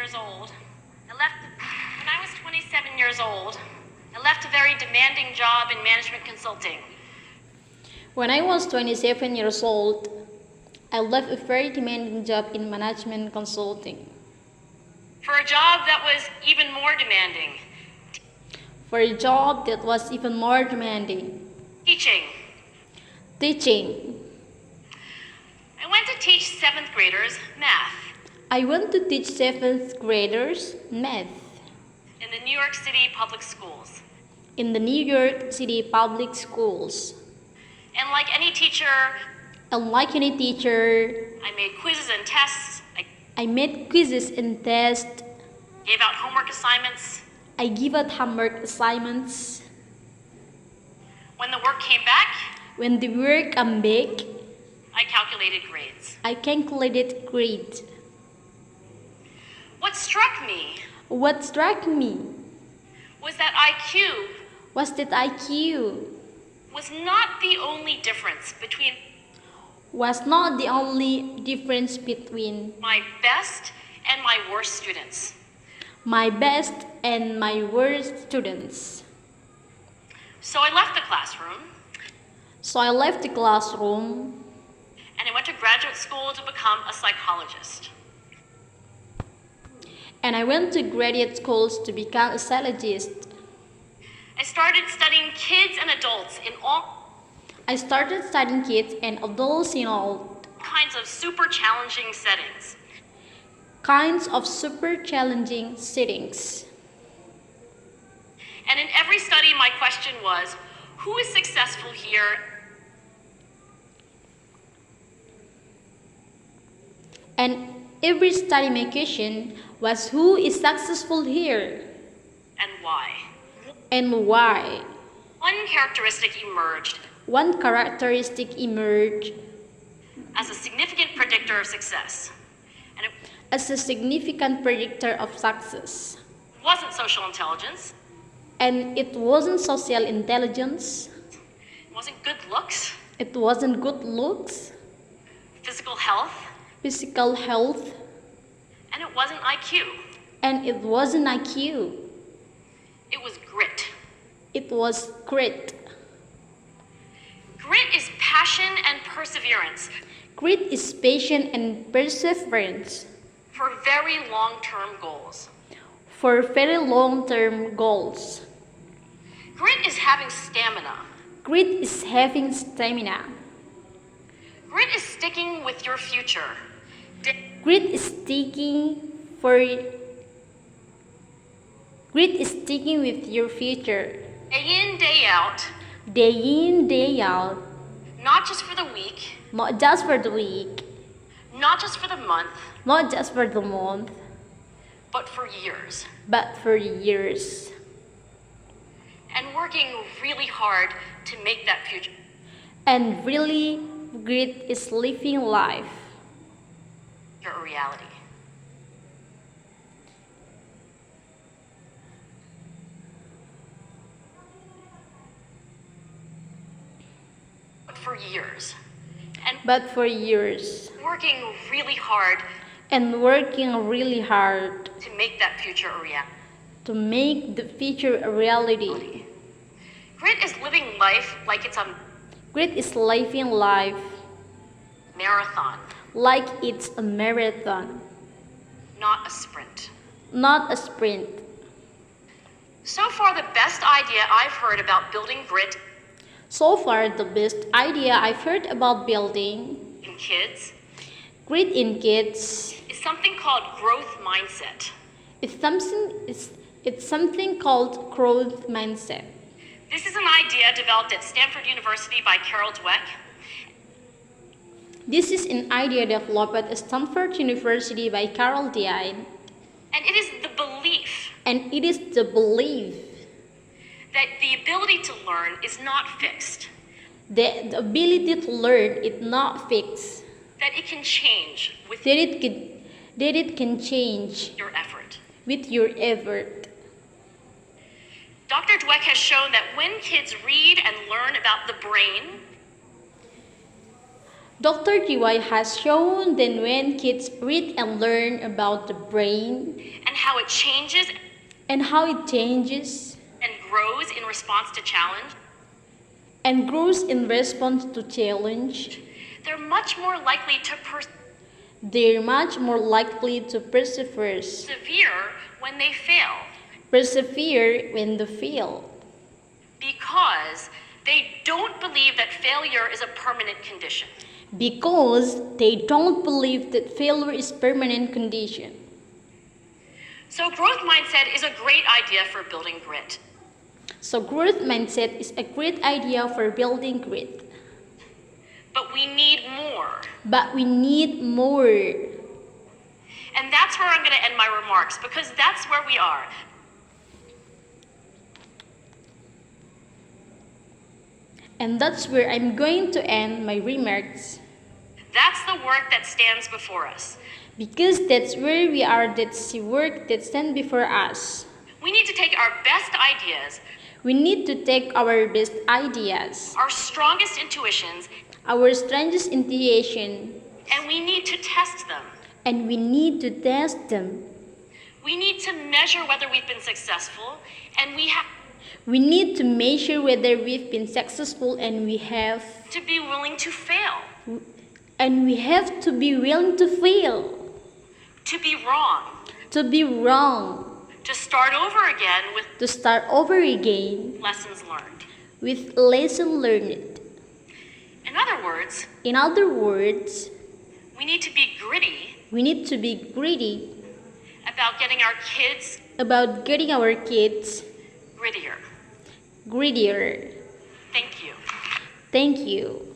years old, when I was 27 years old, I left a very demanding job in management consulting. When I was 27 years old, I left a very demanding job in management consulting. For a job that was even more demanding. For a job that was even more demanding. Teaching. I went to teach 7th graders math. I went to teach 7th graders math. In the New York City public schools. In the New York City public schools. And like any teacher, I made quizzes and tests. I made quizzes and tests. Gave out homework assignments. I give out homework assignments. When the work came back, I calculated grades. What struck me was that IQ was not the only difference between my best and my worst students. So I left the classroom. And I went to graduate school to become a psychologist. I started studying kids and adults in all kinds of super challenging settings. And in every study, my question was, who is successful here? And every study my question was, who is successful here? And why? One characteristic emerged as a significant predictor of success. And it wasn't social intelligence. And it wasn't social intelligence. It wasn't good looks. Physical health. And it wasn't IQ. It was grit. Grit is passion and perseverance. For very long-term goals. Grit is having stamina. Grit is sticking with your future. Grit is sticking with your future. Day in, day out. Not just for the week. Not just for the month. But for years. And working really hard to make that future. And really, grit is living life. A reality. But for years. Working really hard. To make that future a reality. Grit is living life like it's a marathon. Like it's a marathon. Not a sprint. So far, the best idea I've heard about building grit in kids is something called growth mindset. It's something called growth mindset. This is an idea developed at Stanford University by Carol Dweck. This is an idea developed at Stanford University by Carol Dweck. And it is the belief that the ability to learn is not fixed. The ability to learn is not fixed. That it can change with your effort. Dr. Dweck has shown that when kids read and learn about the brain, Dr. DY has shown that when kids read and learn about the brain and how it changes and how it changes and grows in response to challenge, and grows in response to challenge, they're much more likely to they're much more likely to persevere when they fail, when they fail, because they don't believe that failure is a permanent condition. because they don't believe that failure is permanent condition. So growth mindset is a great idea for building grit. So growth mindset is a great idea for building grit. But we need more. But we need more. And that's where I'm going to end my remarks, because that's where we are. And that's where I'm going to end my remarks. That's the work that stands before us. Because that's where we are, that's the work that stands before us. We need to take our best ideas, We need to take our best ideas, our strongest intuitions, our strongest intuition, and we need to test them. and we need to test them. We need to measure whether we've been successful, and We need to measure whether we've been successful, and we have to be willing to fail, to be willing to fail, to be wrong, to be wrong, to start over again with to start over again lessons learned. with lesson learned. In other words, In other words, we need to be gritty we need to be greedy about getting our kids about getting our kids grittier. greedier. Thank you. Thank you.